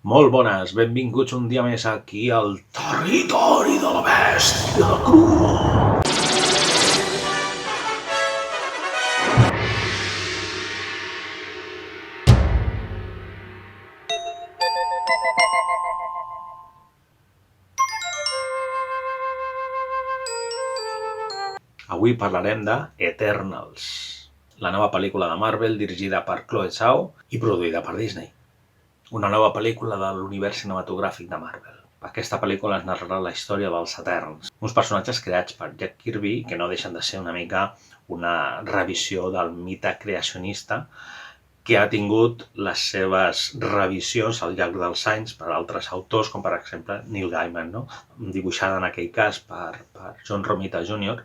Molt bones, benvinguts un dia més aquí al Territori de la Bèstia Crua. Avui parlarem de Eternals, la nova pel·lícula de Marvel dirigida per Chloe Zhao i produïda per Disney. Una nova pel·lícula de l'univers cinematogràfic de Marvel. Aquesta pel·lícula ens narrarà la història dels Eterns, uns personatges creats per Jack Kirby que no deixen de ser una mica una revisió del mite creacionista que ha tingut les seves revisions al llarg dels anys per altres autors, com per exemple Neil Gaiman, no? Dibuixada en aquell cas per John Romita Jr.,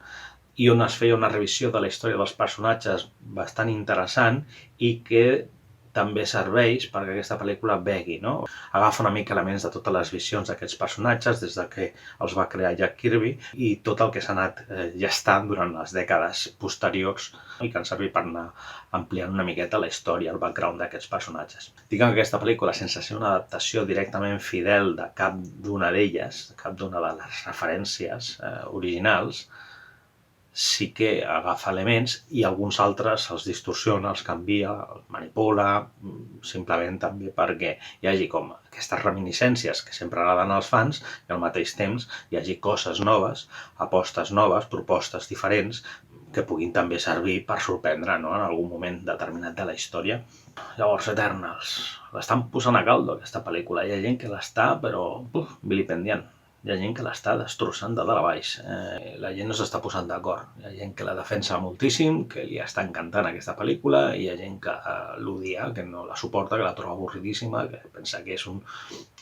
i on es feia una revisió de la història dels personatges bastant interessant i que també serveix perquè aquesta pel·lícula begui, no? Agafa una mica elements de totes les visions d'aquests personatges des de que els va crear Jack Kirby i tot el que s'ha anat gestant durant les dècades posteriors i que han servit per anar ampliant una miqueta la història, el background d'aquests personatges. Diguem que aquesta pel·lícula, sense ser una adaptació directament fidel de cap d'una d'elles, cap d'una de les referències originals, sí que agafa elements i alguns altres els distorsiona, els canvia, els manipula, simplement també perquè hi hagi com aquestes reminiscències que sempre agraden als fans i al mateix temps hi hagi coses noves, apostes noves, propostes diferents que puguin també servir per sorprendre, no?, en algun moment determinat de la història. Llavors, Eternals. L'estan posant a caldo, aquesta pel·lícula. Hi ha gent que l'està, però vilipendiant. Hi ha gent que l'està destrossant de dalt a baix. La gent no s'està posant d'acord. Hi ha gent que la defensa moltíssim, que li està encantant aquesta pel·lícula, i hi ha gent que l'odia, que no la suporta, que la troba avorridíssima, que pensa que és un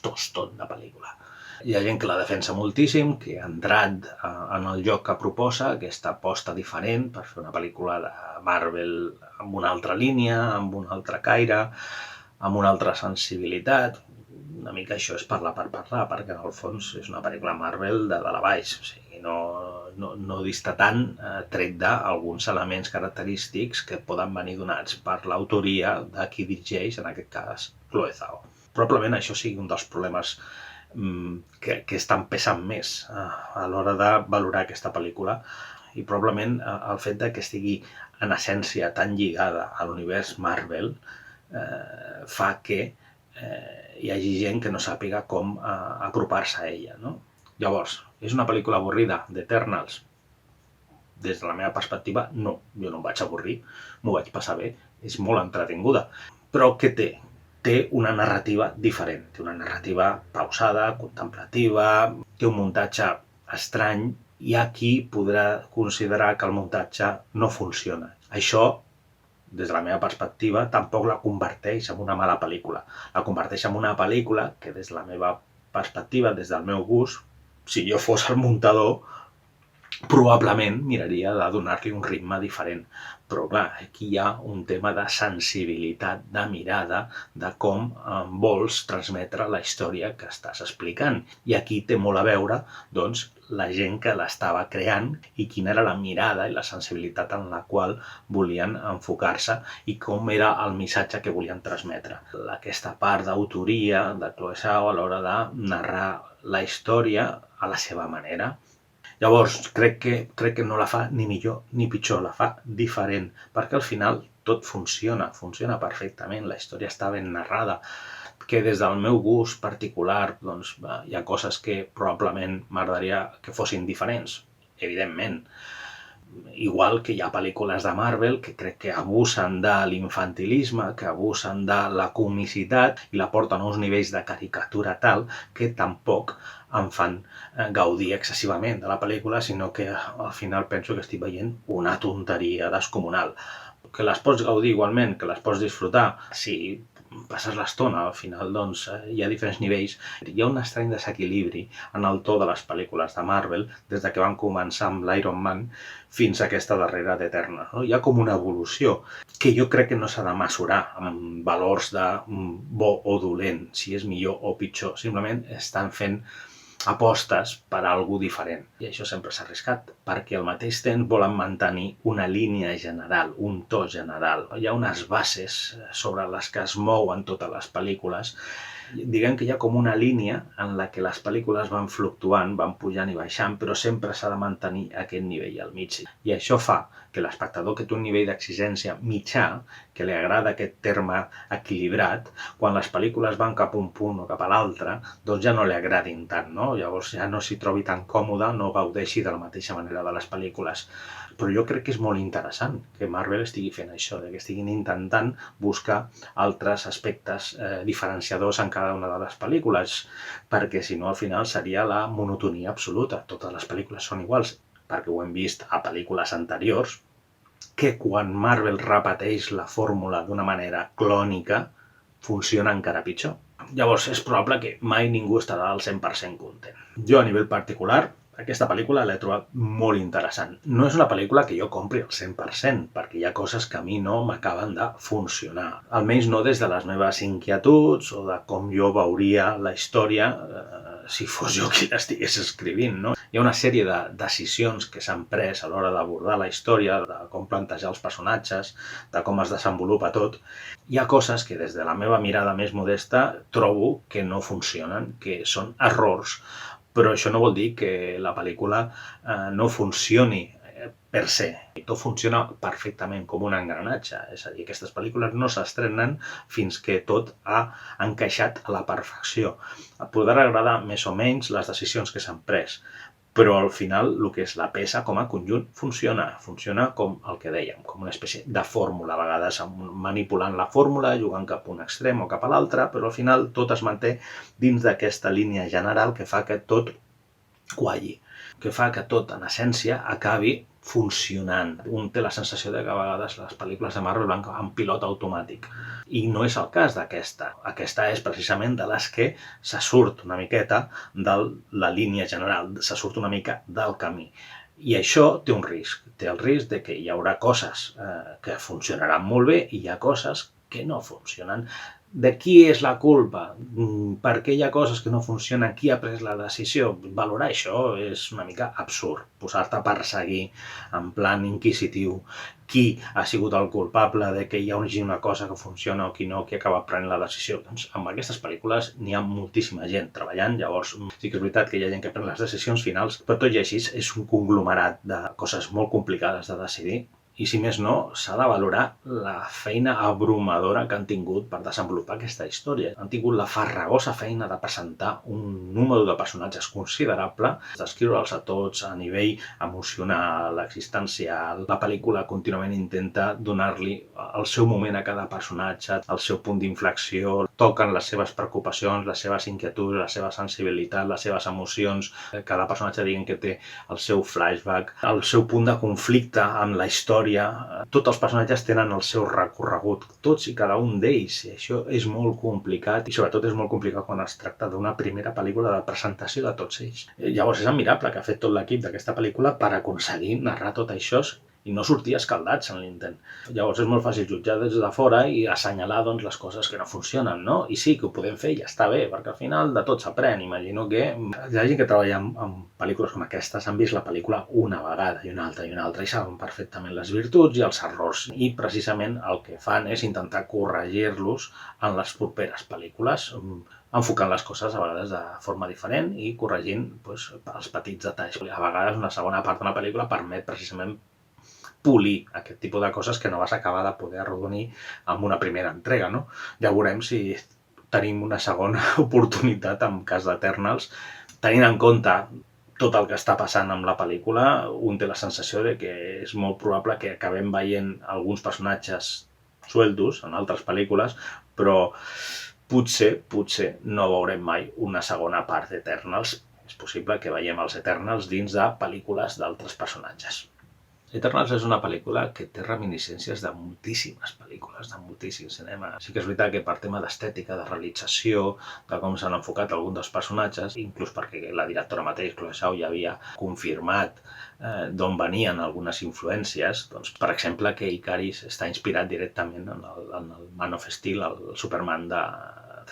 toston de pel·lícula. Hi ha gent que la defensa moltíssim, que ha entrat en el lloc que proposa, aquesta aposta diferent per fer una pel·lícula de Marvel amb una altra línia, amb un altre caire, amb una altra sensibilitat. Una mica això és parlar per parlar, perquè en el fons és una pel·lícula Marvel de dalt a baix, o sigui, no dista tant tret d'alguns elements característics que poden venir donats per l'autoria de qui dirigeix, en aquest cas, Chloe Zhao. Probablement això sigui un dels problemes que estan pesant més a l'hora de valorar aquesta pel·lícula, i probablement el fet que estigui en essència tan lligada a l'univers Marvel fa que hi hagi gent que no sàpiga com apropar-se a ella, no? Llavors, és una pel·lícula avorrida d'Eternals? Des de la meva perspectiva, no. Jo no em vaig avorrir, m'ho vaig passar bé, és molt entretinguda. Però què té? Té una narrativa diferent, té una narrativa pausada, contemplativa, té un muntatge estrany, i aquí podrà considerar que el muntatge no funciona. Això, des de la meva perspectiva, tampoc la converteix en una mala pel·lícula. La converteix en una pel·lícula que, des de la meva perspectiva, des del meu gust, si jo fos el muntador, probablement miraria de donar-li un ritme diferent. Però clar, aquí hi ha un tema de sensibilitat, de mirada, de com vols transmetre la història que estàs explicant. I aquí té molt a veure, doncs, la gent que l'estava creant i quina era la mirada i la sensibilitat en la qual volien enfocar-se i com era el missatge que volien transmetre. Aquesta part d'autoria de Chloe Zhao a l'hora de narrar la història a la seva manera. Llavors, crec que no la fa ni millor ni pitjor, la fa diferent, perquè al final tot funciona perfectament, la història està ben narrada, que des del meu gust particular doncs, hi ha coses que probablement m'agradaria que fossin diferents, evidentment. Igual que hi ha pel·lícules de Marvel que crec que abusen de l'infantilisme, que abusen de la comicitat i la porten a uns nivells de caricatura tal que tampoc em fan gaudir excessivament de la pel·lícula, sinó que al final penso que estic veient una tonteria descomunal. Que les pots gaudir igualment, que les pots disfrutar, si passes l'estona, al final doncs, hi ha diferents nivells. Hi ha un estrany desequilibri en el to de les pel·lícules de Marvel des que van començar amb l'Iron Man fins a aquesta darrera d'Eternals, no? Hi ha com una evolució que jo crec que no s'ha de mesurar amb valors de bo o dolent, si és millor o pitjor. Simplement estan fent apostes per a alguna diferent. I això sempre s'ha arriscat, perquè al mateix temps volen mantenir una línia general, un to general. Hi ha unes bases sobre les que es mouen totes les pel·lícules. Diguem que hi ha com una línia en la que les pel·lícules van fluctuant, van pujant i baixant, però sempre s'ha de mantenir aquest nivell al mig. I això fa que l'espectador que té un nivell d'exigència mitjà, que li agrada aquest terme equilibrat, quan les pel·lícules van cap a un punt o cap a l'altre, doncs ja no li agradin tant, no? Llavors ja no s'hi trobi tan còmode, no gaudeixi de la mateixa manera de les pel·lícules. Però jo crec que és molt interessant que Marvel estigui fent això, que estiguin intentant buscar altres aspectes diferenciadors en cada una de les pel·lícules, perquè si no al final seria la monotonia absoluta. Totes les pel·lícules són iguals, perquè ho hem vist a pel·lícules anteriors, que quan Marvel repeteix la fórmula d'una manera clònica, funciona encara pitjor. Llavors és probable que mai ningú estarà al 100% content. Jo a nivell particular, aquesta pel·lícula l'he trobat molt interessant. No és una pel·lícula que jo compri al 100%, perquè hi ha coses que a mi no m'acaben de funcionar. Almenys no des de les meves inquietuds o de com jo veuria la història si fos jo qui l'estigués escrivint, no? Hi ha una sèrie de decisions que s'han pres a l'hora d'abordar la història, de com plantejar els personatges, de com es desenvolupa tot. Hi ha coses que des de la meva mirada més modesta trobo que no funcionen, que són errors, però això no vol dir que la pel·lícula no funcioni per se. Tot funciona perfectament com un engranatge, és a dir, aquestes pel·lícules no s'estrenen fins que tot ha encaixat a la perfecció. Podrà agradar més o menys les decisions que s'han pres, però al final el que és la peça com a conjunt funciona com el que dèiem, com una espècie de fórmula, a vegades manipulant la fórmula, jugant cap a un extrem o cap a l'altre, però al final tot es manté dins d'aquesta línia general que fa que tot qualli, que fa que tot, en essència, acabi funcionant. Un té la sensació de que a vegades les pel·lícules de Marvel van en pilot automàtic. I no és el cas d'aquesta. Aquesta és precisament de les que se surt una miqueta de la línia general, se surt una mica del camí. I això té un risc. Té el risc de que hi haurà coses que funcionaran molt bé i hi ha coses que no funcionen. De qui és la culpa? Per què hi ha coses que no funcionen? Qui ha pres la decisió? Valorar això és una mica absurd. Posar-te a perseguir en plan inquisitiu qui ha sigut el culpable de que hi hagi una cosa que funciona o qui no, qui acaba prenent la decisió. Doncs amb aquestes pel·lícules n'hi ha moltíssima gent treballant, llavors sí que és veritat que hi ha gent que pren les decisions finals, però tot i així és un conglomerat de coses molt complicades de decidir. I si més no, s'ha de valorar la feina abrumadora que han tingut per desenvolupar aquesta història. Han tingut la farragosa feina de presentar un número de personatges considerable, d'escriure'ls a tots a nivell emocional, existencial. La pel·lícula contínuament intenta donar-li el seu moment a cada personatge, el seu punt d'inflexió, toquen les seves preocupacions, les seves inquietuds, la seva sensibilitat, les seves emocions. Cada personatge diguem que té el seu flashback, el seu punt de conflicte amb la història. Tots els personatges tenen el seu recorregut, tots i cada un d'ells, i això és molt complicat, i sobretot és molt complicat quan es tracta d'una primera pel·lícula de presentació de tots ells. Llavors és admirable que ha fet tot l'equip d'aquesta pel·lícula per aconseguir narrar tot això i no sortir escaldats en l'intent. Llavors és molt fàcil jutjar des de fora i assenyalar doncs, les coses que no funcionen, no? I sí, que ho podem fer i ja està bé, perquè al final de tot s'aprèn. Imagino que hi ha gent que treballa amb pel·lícules com aquestes, han vist la pel·lícula una vegada i una altra i saben perfectament les virtuts i els errors. I precisament el que fan és intentar corregir-los en les properes pel·lícules, enfocant les coses a vegades de forma diferent i corregint doncs, els petits detalls. A vegades una segona part d'una pel·lícula permet precisament polir aquest tipus de coses que no vas acabar de poder arrodonir amb una primera entrega, no? Ja veurem si tenim una segona oportunitat en cas d'Eternals. Tenint en compte tot el que està passant amb la pel·lícula, un té la sensació de que és molt probable que acabem veient alguns personatges sueltos en altres pel·lícules, però potser no veurem mai una segona part d'Eternals. És possible que veiem els Eternals dins de pel·lícules d'altres personatges. Eternals és una pel·lícula que té reminiscències de moltíssimes pel·lícules, de moltíssim cinema. Sí que és veritat que per tema d'estètica, de realització, de com s'han enfocat alguns dels personatges, inclús perquè la directora mateix, Chloe Zhao, ja havia confirmat d'on venien algunes influències, doncs, per exemple, que Icaris està inspirat directament en el Man of Steel, el Superman de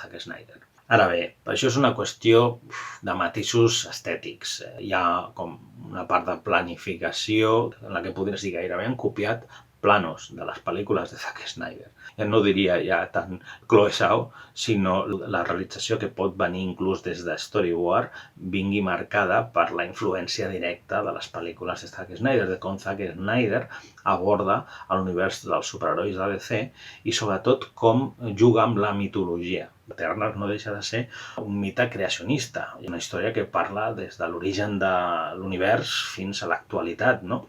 Zack Snyder. Ara bé, això és una qüestió de matisos estètics. Hi ha com una part de planificació en la que podries dir gairebé han copiat planos de les pel·lícules de Zack Snyder. Ja no diria ja tant Chloe Zhao, sinó la realització que pot venir inclús des de Storyboard vingui marcada per la influència directa de les pel·lícules de Zack Snyder, de com Zack Snyder aborda l'univers dels superherois de DC i sobretot com juga amb la mitologia. Eternals no deixa de ser un mite creacionista, una història que parla des de l'origen de l'univers fins a l'actualitat, no?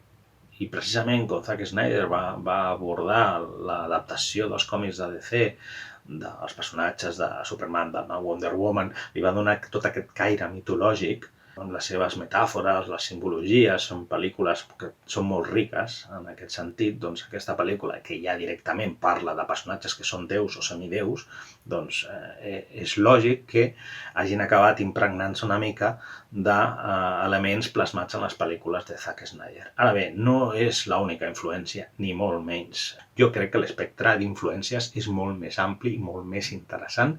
I precisament com Zack Snyder va abordar l'adaptació dels còmics de DC, dels personatges de Superman, de Wonder Woman, li va donar tot aquest caire mitològic, amb les seves metàfores, les simbologies, són pel·lícules que són molt riques en aquest sentit, doncs aquesta pel·lícula que ja directament parla de personatges que són déus o semideus, doncs és lògic que hagin acabat impregnant-se una mica d'elements plasmats en les pel·lícules de Zack Snyder. Ara bé, no és l'única influència, ni molt menys. Jo crec que l'espectre d'influències és molt més ampli, molt més interessant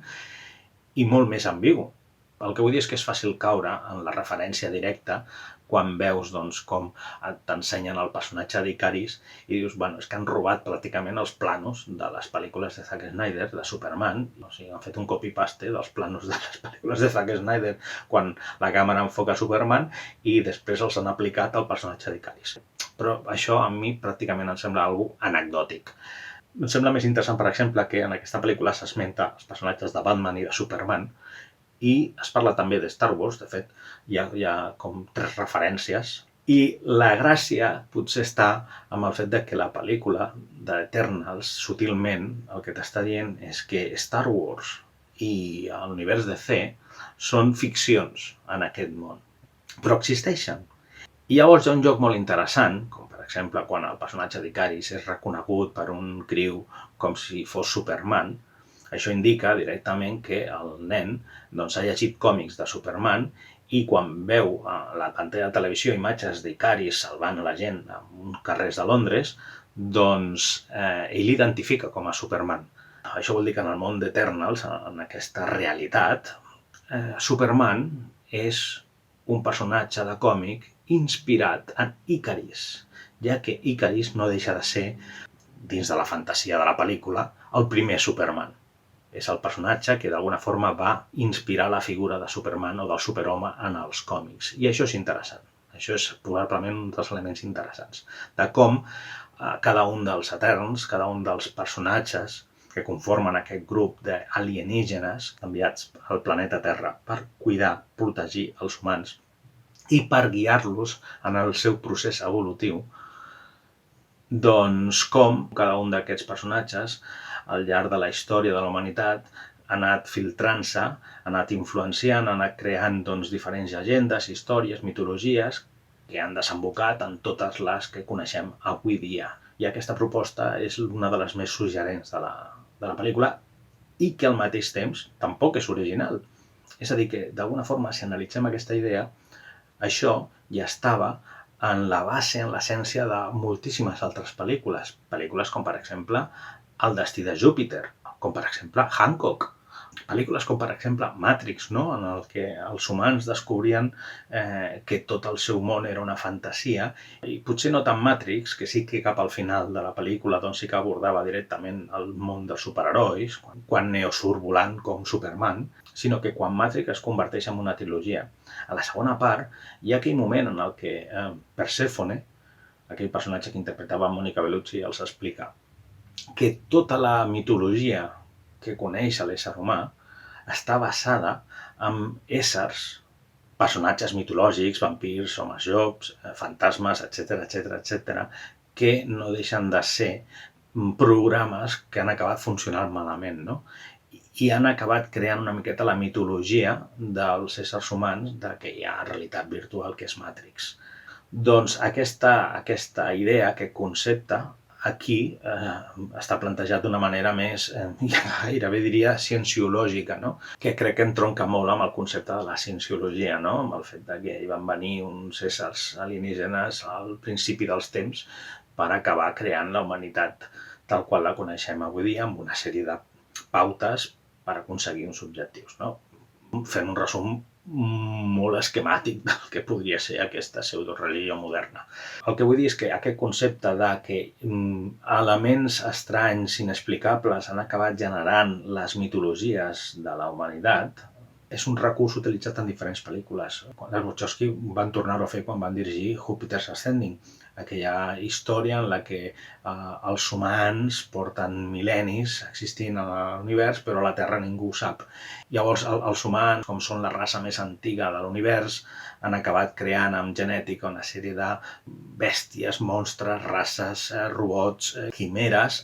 i molt més ambigu. El que vull dir és que és fàcil caure en la referència directa quan veus doncs, com t'ensenyen el personatge d'Icaris i dius, bueno, és que han robat pràcticament els planos de les pel·lícules de Zack Snyder, de Superman, o sigui, han fet un copy-paste dels planos de les pel·lícules de Zack Snyder quan la càmera enfoca Superman i després els han aplicat al personatge d'Icaris. Però això a mi pràcticament em sembla algo anecdòtic. Em sembla més interessant, per exemple, que en aquesta pel·lícula s'esmenta els personatges de Batman i de Superman, i es parla també de Star Wars, de fet, hi ha com 3 referències, i la gràcia potser està amb el fet de que la pel·lícula d'Eternals, sutilment, el que t'està dient és que Star Wars i l'univers DC són ficcions en aquest món, però existeixen. I llavors hi ha un joc molt interessant, com per exemple quan el personatge d'Icaris és reconegut per un criu com si fos Superman. Això indica directament que el nen doncs, ha llegit còmics de Superman i quan veu a la pantalla de televisió imatges d'Icaris salvant la gent en uns carrers de Londres, doncs ell l'identifica com a Superman. Això vol dir que en el món d'Eternals, en aquesta realitat, Superman és un personatge de còmic inspirat en Icaris, ja que Icaris no deixa de ser, dins de la fantasia de la pel·lícula, el primer Superman. És el personatge que d'alguna forma va inspirar la figura de Superman o del superhome en els còmics. I això és interessant. Això és probablement un dels elements interessants. De com cada un dels Eterns, cada un dels personatges que conformen aquest grup d'alienígenes enviats al planeta Terra per cuidar, protegir els humans i per guiar-los en el seu procés evolutiu, doncs com cada un d'aquests personatges al llarg de la història de la humanitat ha anat filtrant-se, ha anat influenciant, ha anat creant doncs, diferents llegendes, històries, mitologies que han desembocat en totes les que coneixem avui dia. I aquesta proposta és una de les més suggerents de la pel·lícula i que al mateix temps tampoc és original. És a dir, que d'alguna forma, si analitzem aquesta idea, això ja estava en la base, en l'essència de moltíssimes altres pel·lícules. Pel·lícules com, per exemple, El destí de Júpiter, com per exemple Hancock. Pel·lícules com per exemple Matrix, no? En el que els humans descobrien que tot el seu món era una fantasia, i potser no tant Matrix, que sí que cap al final de la pel·lícula doncs sí que abordava directament el món dels superherois, quan Neo surt volant com Superman, sinó que quan Matrix es converteix en una trilogia. A la segona part hi ha aquell moment en el que Perséfone, aquell personatge que interpretava Mònica Bellucci, els explica que tota la mitologia que coneix l'ésser humà està basada en éssers, personatges mitològics, vampirs, homes llops, fantasmes, etc., que no deixen de ser programes que han acabat funcionant malament, no? I han acabat creant una miqueta la mitologia dels éssers humans de que hi ha realitat virtual que és Matrix. Doncs aquesta idea, aquest concepte, aquí està plantejat d'una manera més, gairebé diria, cienciològica, no? Que crec que entronca molt amb el concepte de la cienciologia, no? Amb el fet que hi van venir uns éssers alienígenes al principi dels temps per acabar creant la humanitat tal qual la coneixem avui dia, amb una sèrie de pautes per aconseguir uns objectius, no? fent un resum molt esquemàtic del que podria ser aquesta pseudoreligió moderna. El que vull dir és que aquest concepte de que elements estranys, inexplicables, han acabat generant les mitologies de la humanitat, és un recurs utilitzat en diferents pel·lícules. Els Wachowski van tornar-ho a fer quan van dirigir Jupiter's Ascending, aquella història en la que els humans porten mil·lennis existint a l'univers, però a la Terra ningú ho sap. Llavors, els humans, com són la raça més antiga de l'univers, han acabat creant amb genètica una sèrie de bèsties, monstres, races, robots, quimeres,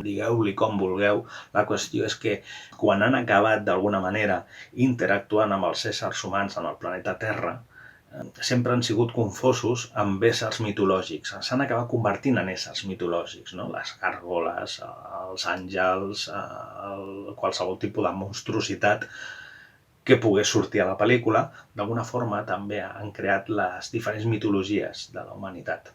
digueu-li com vulgueu. La qüestió és que quan han acabat d'alguna manera interactuant amb els éssers humans en el planeta Terra, sempre han sigut confosos amb éssers mitològics. S'han acabat convertint en éssers mitològics, no? Les gàrgoles, els àngels, qualsevol tipus de monstruositat que pogués sortir a la pel·lícula. D'alguna forma també han creat les diferents mitologies de la humanitat,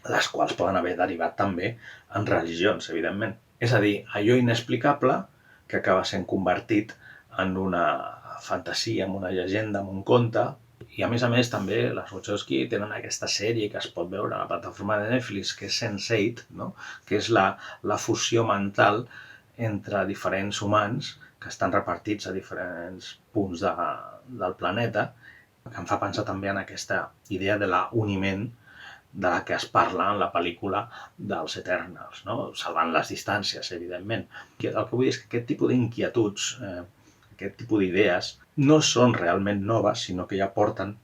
les quals poden haver derivat també en religions, evidentment. És a dir, allò inexplicable que acaba sent convertit en una fantasia, en una llegenda, en un conte. I a més també les Wachowski tenen aquesta sèrie que es pot veure a la plataforma de Netflix, que és Sense8, no? Que és la fusió mental entre diferents humans que estan repartits a diferents punts del planeta, que em fa pensar també en aquesta idea de la uniment de la que es parla en la pel·lícula dels Eternals, no? Salvant les distàncies, evidentment. El que vull dir és que aquest tipus d'inquietuds, aquest tipus d'idees, no són realment noves, sinó que ja porten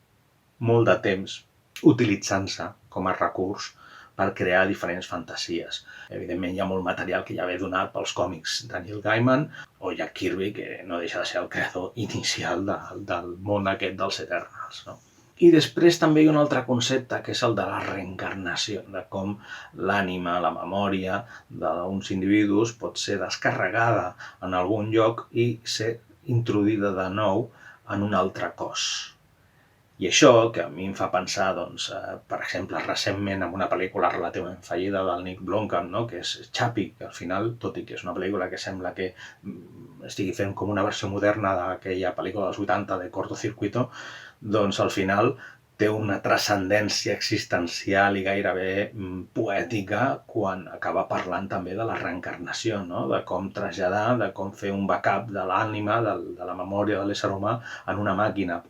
molt de temps utilitzant-se com a recurs per crear diferents fantasies. Evidentment hi ha molt material que ja ve donat pels còmics de Neil Gaiman o Jack Kirby, que no deixa de ser el creador inicial del món aquest dels Eternals, no? I després també hi ha un altre concepte, que és el de la reencarnació, de com l'ànima, la memòria d'uns individus pot ser descarregada en algun lloc i ser introduïda de nou en un altre cos. I això, que a mi em fa pensar, doncs, per exemple, recentment en una pel·lícula relativament fallida del Nick Blomkamp, no? Que és Chappie, que al final, tot i que és una pel·lícula que sembla que estigui fent com una versió moderna d'aquella pel·lícula dels 80 de Cortocircuito, doncs al final té una transcendència existencial i gairebé poètica quan acaba parlant també de la reencarnació, no? De com traslladar, de com fer un backup de l'ànima, de la memòria de l'ésser humà en una màquina.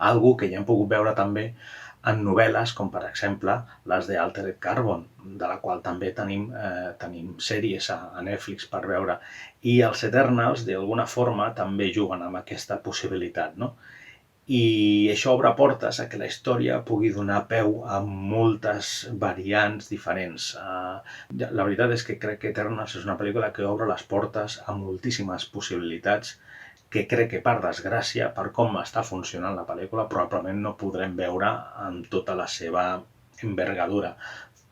Algo que ja hem pogut veure també en novel·les, com per exemple les de Altered Carbon, de la qual també tenim sèries a Netflix per veure. I els Eternals, d'alguna forma, també juguen amb aquesta possibilitat, no? I això obre portes a que la història pugui donar peu a moltes variants diferents. La veritat és que crec que Eternals és una pel·lícula que obre les portes a moltíssimes possibilitats que crec que, per desgràcia, per com està funcionant la pel·lícula, probablement no podrem veure amb tota la seva envergadura.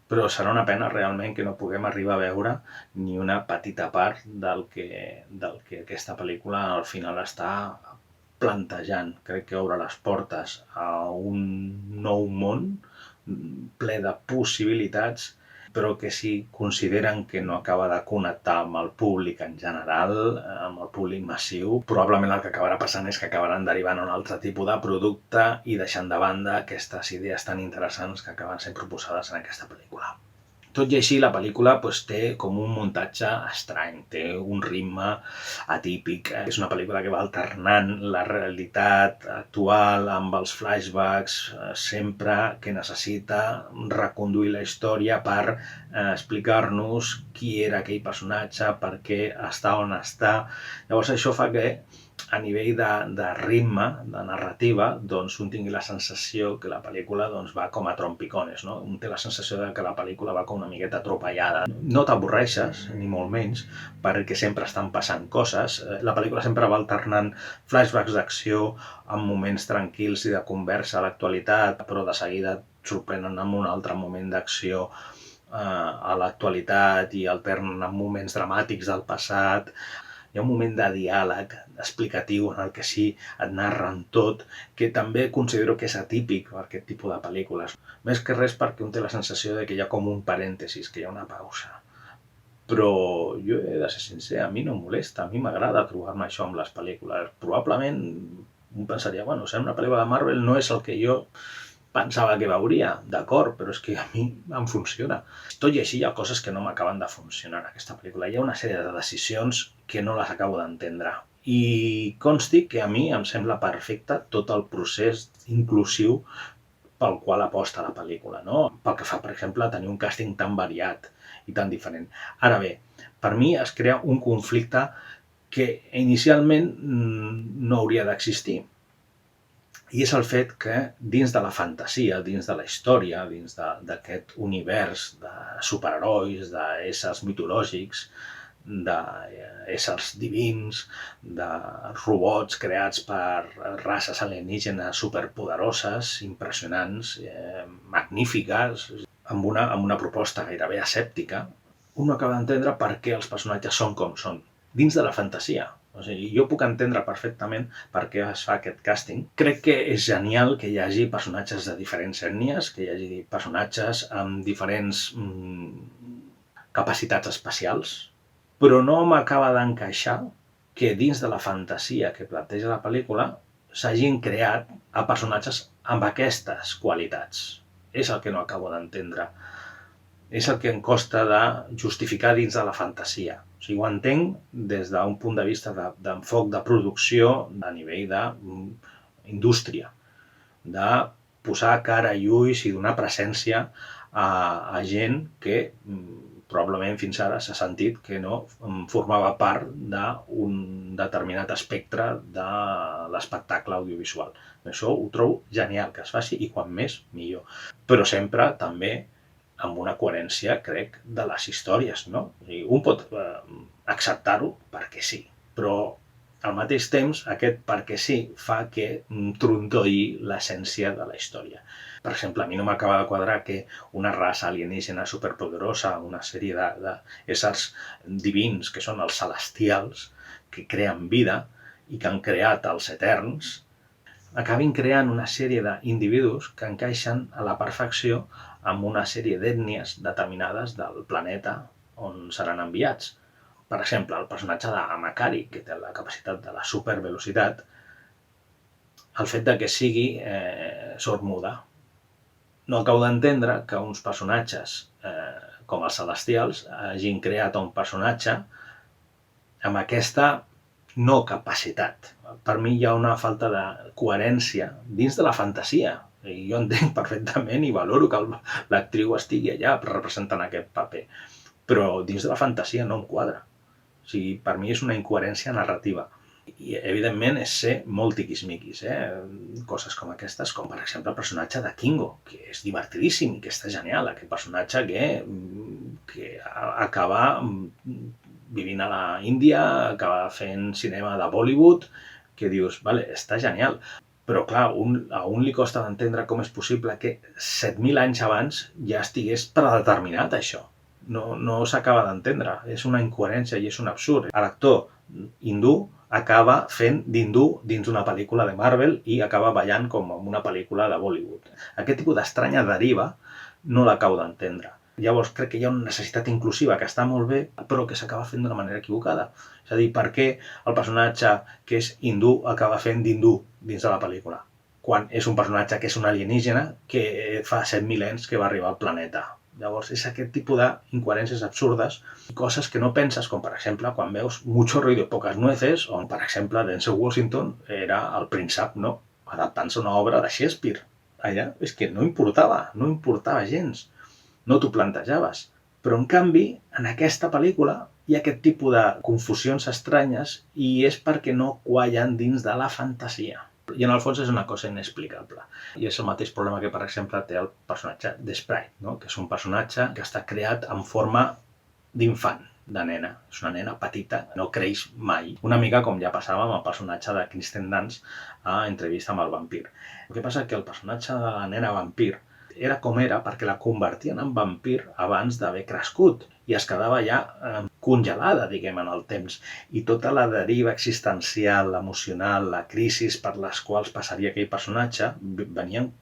Però serà una pena realment que no puguem arribar a veure ni una petita part del que aquesta pel·lícula al final està plantejant. Crec que obre les portes a un nou món ple de possibilitats, però que si consideren que no acaba de connectar amb el públic en general, amb el públic massiu, probablement el que acabarà passant és que acabaran derivant a un altre tipus de producte i deixant de banda aquestes idees tan interessants que acaben sent proposades en aquesta pel·lícula. Tot i així, la pel·lícula té com un muntatge estrany, té un ritme atípic. És una pel·lícula que va alternant la realitat actual amb els flashbacks, sempre que necessita reconduir la història per explicar-nos qui era aquell personatge, per què està on està. Llavors això fa que a nivell de ritme, de narrativa, doncs un tingui la sensació que la pel·lícula va com a trompicones, no? Un té la sensació que la pel·lícula va com una miqueta atropellada. No t'avorreixes, ni molt menys, perquè sempre estan passant coses. La pel·lícula sempre va alternant flashbacks d'acció amb moments tranquils i de conversa a l'actualitat, però de seguida et sorprenen amb un altre moment d'acció a l'actualitat i alternen amb moments dramàtics del passat. Hi ha un moment de diàleg explicatiu en el que sí et narren tot, que també considero que és atípic per aquest tipus de pel·lícules. Més que res perquè un té la sensació de que hi ha com un parèntesis, que hi ha una pausa. Però jo he de ser sincer, a mi no em molesta, a mi m'agrada trobar-me això amb les pel·lícules. Probablement un pensaria, bueno, ser una pel·lícula de Marvel no és el que jo pensava que veuria, d'acord, però és que a mi em funciona. Tot i així hi ha coses que no m'acaben de funcionar en aquesta pel·lícula. Hi ha una sèrie de decisions que no les acabo d'entendre. I consti que a mi em sembla perfecte tot el procés inclusiu pel qual aposta la pel·lícula, no? Pel que fa, per exemple, a tenir un càsting tan variat i tan diferent. Ara bé, per mi es crea un conflicte que inicialment no hauria d'existir. I és el fet que dins de la fantasia, dins de la història, dins d'aquest univers de superherois, d'éssers mitològics, d'éssers divins, de robots creats per races alienígenes superpoderoses, impressionants, magnífiques, amb una proposta gairebé escèptica, un no acaba d'entendre per què els personatges són com són, dins de la fantasia. O sigui, jo puc entendre perfectament per què es fa aquest càsting. Crec que és genial que hi hagi personatges de diferents ètnies, que hi hagi personatges amb diferents capacitats especials, però no m'acaba d'encaixar que dins de la fantasia que planteja la pel·lícula s'hagin creat a personatges amb aquestes qualitats. És el que no acabo d'entendre. És el que em costa de justificar dins de la fantasia. O sigui, ho entenc des d'un punt de vista d'enfoc de producció a nivell d'indústria, de posar cara i ulls i donar presència a gent que probablement fins ara s'ha sentit que no formava part d'un determinat espectre de l'espectacle audiovisual. Això ho trobo genial que es faci i quan més, millor. Però sempre també amb una coherència, crec, de les històries, no? O sigui, un pot acceptar-ho perquè sí, però al mateix temps aquest perquè sí fa que trontolli l'essència de la història. Per exemple, a mi no m'acaba de quadrar que una raça alienígena superpoderosa, una sèrie d'éssers divins, que són els celestials, que creen vida i que han creat els eterns, acabin creant una sèrie d'individus que encaixen a la perfecció amb una sèrie d'ètnies determinades del planeta on seran enviats. Per exemple, el personatge d'Amakari, que té la capacitat de la supervelocitat, el fet de que sigui sordmuda. No acabo d'entendre que uns personatges com els celestials hagin creat un personatge amb aquesta no capacitat. Per mi hi ha una falta de coherència dins de la fantasia. I jo entenc perfectament i valoro que l'actriu estigui allà representant aquest paper. Però dins de la fantasia no em quadra. O sigui, per mi és una incoherència narrativa. I, evidentment, és ser molt tiquismiquis, coses com aquestes, com per exemple el personatge de Kingo, que és divertidíssim, que està genial, aquest personatge que acaba vivint a la Índia, acaba fent cinema de Bollywood, que dius, vale, està genial. Però clar, a un li costa d'entendre com és possible que 7.000 anys abans ja estigués predeterminat això. No s'acaba d'entendre, és una incoherència i és un absurd. L'actor hindú acaba fent d'hindú dins una pel·lícula de Marvel i acaba ballant com en una pel·lícula de Bollywood. Aquest tipus d'estranya deriva no l'acabo d'entendre. Llavors crec que hi ha una necessitat inclusiva que està molt bé, però que s'acaba fent d'una manera equivocada. És a dir, per què el personatge que és hindú acaba fent d'hindú dins de la pel·lícula? Quan és un personatge que és un alienígena que fa 7.000 anys que va arribar al planeta. Llavors és aquest tipus d'incoherències absurdes, coses que no penses, com per exemple quan veus Mucho ruido y pocas nueces, on per exemple Denzel Washington era el príncep, no? Adaptant-se a una obra de Shakespeare. Allà és que no importava gens. No t'ho plantejaves. Però, en canvi, en aquesta pel·lícula hi ha aquest tipus de confusions estranyes i és perquè no quallen dins de la fantasia. I en el fons és una cosa inexplicable. I és el mateix problema que, per exemple, té el personatge de Sprite, no? Que és un personatge que està creat en forma d'infant, de nena. És una nena petita, no creix mai. Una mica com ja passava amb el personatge de Kristen Dunst a Entrevista amb el vampir. El que passa és que el personatge de la nena vampir era com era perquè la convertien en vampir abans d'haver crescut i es quedava ja congelada, diguem, en el temps. I tota la deriva existencial, emocional, la crisi per les quals passaria aquell personatge venien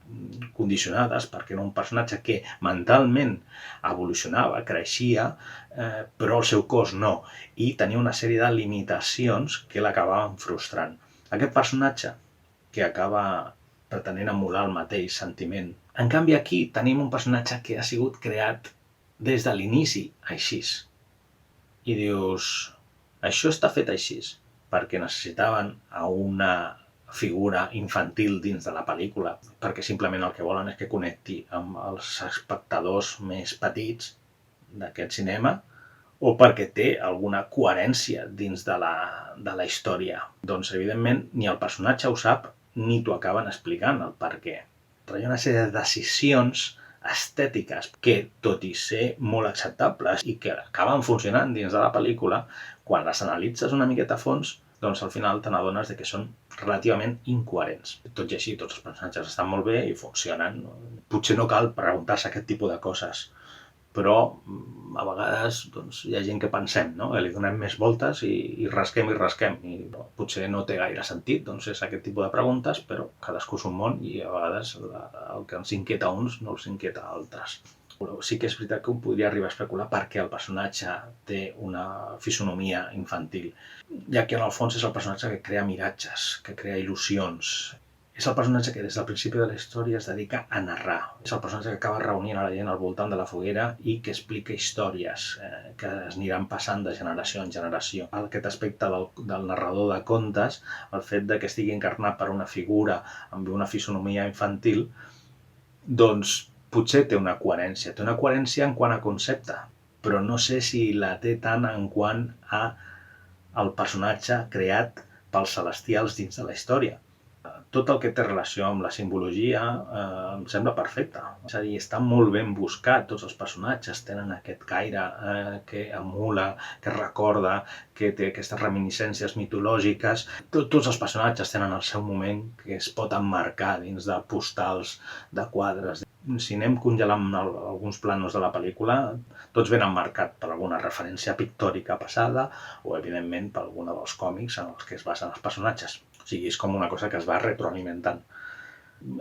condicionades perquè era un personatge que mentalment evolucionava, creixia, però el seu cos no, i tenia una sèrie de limitacions que l'acabaven frustrant. Aquest personatge que acaba pretenent emular el mateix sentiment. En canvi, aquí tenim un personatge que ha sigut creat des de l'inici així. I dius, això està fet així perquè necessitaven a una figura infantil dins de la pel·lícula, perquè simplement el que volen és que connecti amb els espectadors més petits d'aquest cinema, o perquè té alguna coherència dins de la història. Doncs, evidentment, ni el personatge ho sap, ni t'ho acaben explicant el per què. Però hi ha una sèrie de decisions estètiques que, tot i ser molt acceptables i que acaben funcionant dins de la pel·lícula, quan les analitzes una miqueta a fons, doncs al final te n'adones que són relativament incoherents. Tot i així, tots els personatges estan molt bé i funcionen. Potser no cal preguntar-se aquest tipus de coses, però a vegades doncs, hi ha gent que pensem, no? Que li donem més voltes i rasquem, i potser no té gaire sentit, doncs és aquest tipus de preguntes, però cadascú és un món i a vegades el que ens inquieta a uns no els inquieta a altres. Però sí que és veritat que un podria arribar a especular per què el personatge té una fisonomia infantil, ja que en el fons és el personatge que crea miratges, que crea il·lusions. És el personatge que des del principi de la història es dedica a narrar. És el personatge que acaba reunint a la gent al voltant de la foguera i que explica històries que es aniran passant de generació en generació. Aquest aspecte del narrador de contes, el fet de que estigui encarnat per una figura amb una fisonomia infantil, doncs potser té una coherència. Té una coherència en quant a concepte, però no sé si la té tant en quant a el personatge creat pels celestials dins de la història. Tot el que té relació amb la simbologia em sembla perfecte. És a dir, està molt ben buscat, tots els personatges tenen aquest caire que emula, que recorda, que té aquestes reminiscències mitològiques. Tots els personatges tenen el seu moment que es pot emmarcar dins de postals, de quadres. Si anem congelant alguns planos de la pel·lícula, tots venen marcats per alguna referència pictòrica passada o, evidentment, per alguna dels còmics en els que es basen els personatges. O sigui, és com una cosa que es va retroalimentant.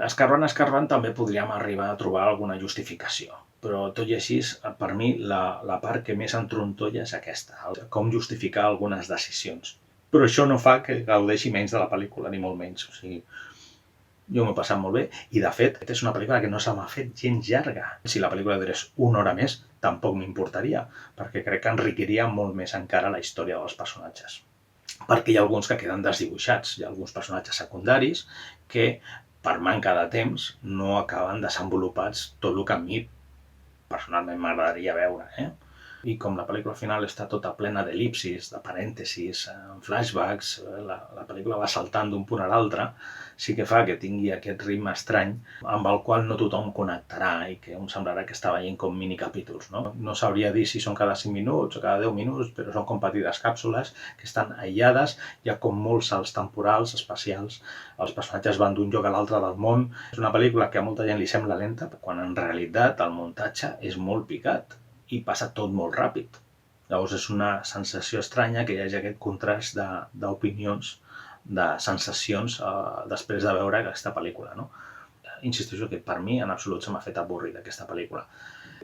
Escarbant també podríem arribar a trobar alguna justificació. Però tot i així, per mi, la part que més entrontolla és aquesta, com justificar algunes decisions. Però això no fa que gaudeixi menys de la pel·lícula, ni molt menys. O sigui, jo m'ho he passat molt bé i, de fet, és una pel·lícula que no se m'ha fet gens llarga. Si la pel·lícula durés una hora més, tampoc m'importaria, perquè crec que enriquiria molt més encara la història dels personatges. Perquè hi ha alguns que queden desdibuixats, hi ha alguns personatges secundaris que, per manca de temps, no acaben desenvolupats tot el que a mi personalment m'agradaria veure. I com la pel·lícula final està tota plena d'el·lipsis, de parèntesis, flashbacks, la pel·lícula va saltant d'un punt a l'altre, sí que fa que tingui aquest ritme estrany amb el qual no tothom connectarà i que un semblarà que està veient com minicapítols. No sabria dir si són cada 5 minuts o cada 10 minuts, però són com petites càpsules que estan aïllades, hi ha com molts salts temporals, espacials, els personatges van d'un lloc a l'altre del món. És una pel·lícula que a molta gent li sembla lenta, quan en realitat el muntatge és molt picat i passa tot molt ràpid. Llavors és una sensació estranya que hi hagi aquest contrast d'opinions, de sensacions després de veure aquesta pel·lícula. Insisteixo que per mi en absolut se m'ha fet avorrida aquesta pel·lícula.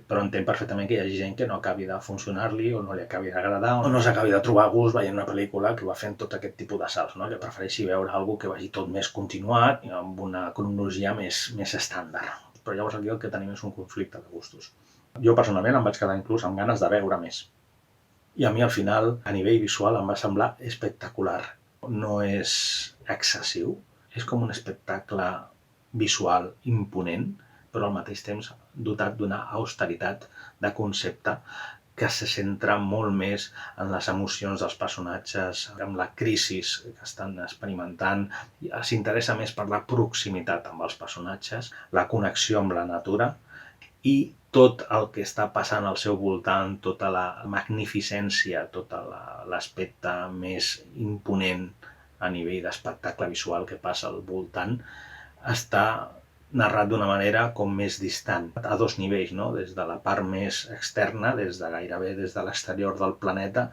Però entenc perfectament que hi hagi gent que no acabi de funcionar-li o no li acabi d'agradar o no s'acabi de trobar gust veient una pel·lícula que va fent tot aquest tipus de salts, que prefereixi veure alguna que vagi tot més continuat i amb una cronologia més estàndard. Però llavors aquí el que tenim és un conflicte de gustos. Jo personalment em vaig quedar inclús amb ganes de veure més. I a mi al final, a nivell visual, em va semblar espectacular. No és excessiu, és com un espectacle visual imponent, però al mateix temps dotat d'una austeritat de concepte que se centra molt més en les emocions dels personatges, en la crisi que estan experimentant, s'interessa més per la proximitat amb els personatges, la connexió amb la natura i tot el que està passant al seu voltant, tota la magnificència, tot l'aspecte més imponent a nivell d'espectacle visual que passa al voltant, està narrat d'una manera com més distant, a dos nivells, no? Des de la part més externa, gairebé des de l'exterior del planeta,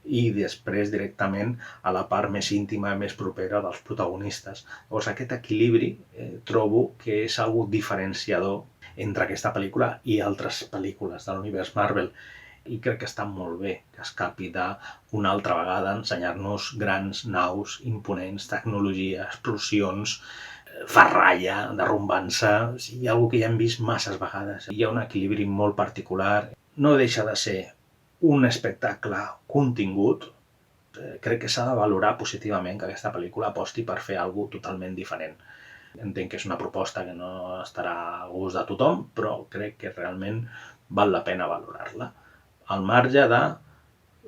i després directament a la part més íntima i més propera dels protagonistes. Llavors aquest equilibri trobo que és algo diferenciador entre aquesta pel·lícula i altres pel·lícules de l'univers Marvel, i crec que està molt bé que escapi d'una altra vegada ensenyar-nos grans naus imponents, tecnologia, explosions, ferralla, derrumbant-se, hi ha una que ja hem vist masses vegades. Hi ha un equilibri molt particular, no deixa de ser un espectacle contingut. Crec que s'ha de valorar positivament que aquesta pel·lícula aposti per fer alguna cosa totalment diferent. Entenc que és una proposta que no estarà a gust de tothom, però crec que realment val la pena valorar-la, al marge de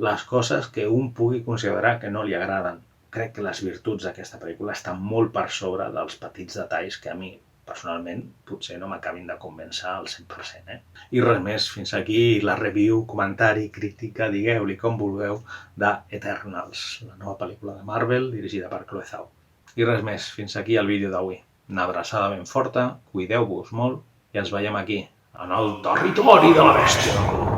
les coses que un pugui considerar que no li agraden. Crec que les virtuts d'aquesta pel·lícula estan molt per sobre dels petits detalls que a mi, personalment, potser no m'acabin de convèncer al 100%. I res més, fins aquí la review, comentari, crítica, digueu-li com vulgueu, de Eternals, la nova pel·lícula de Marvel dirigida per Chloe Zhao. I res més, fins aquí el vídeo d'avui. Una abraçada ben forta, cuideu-vos molt i ens veiem aquí, en el territori de la bèstia.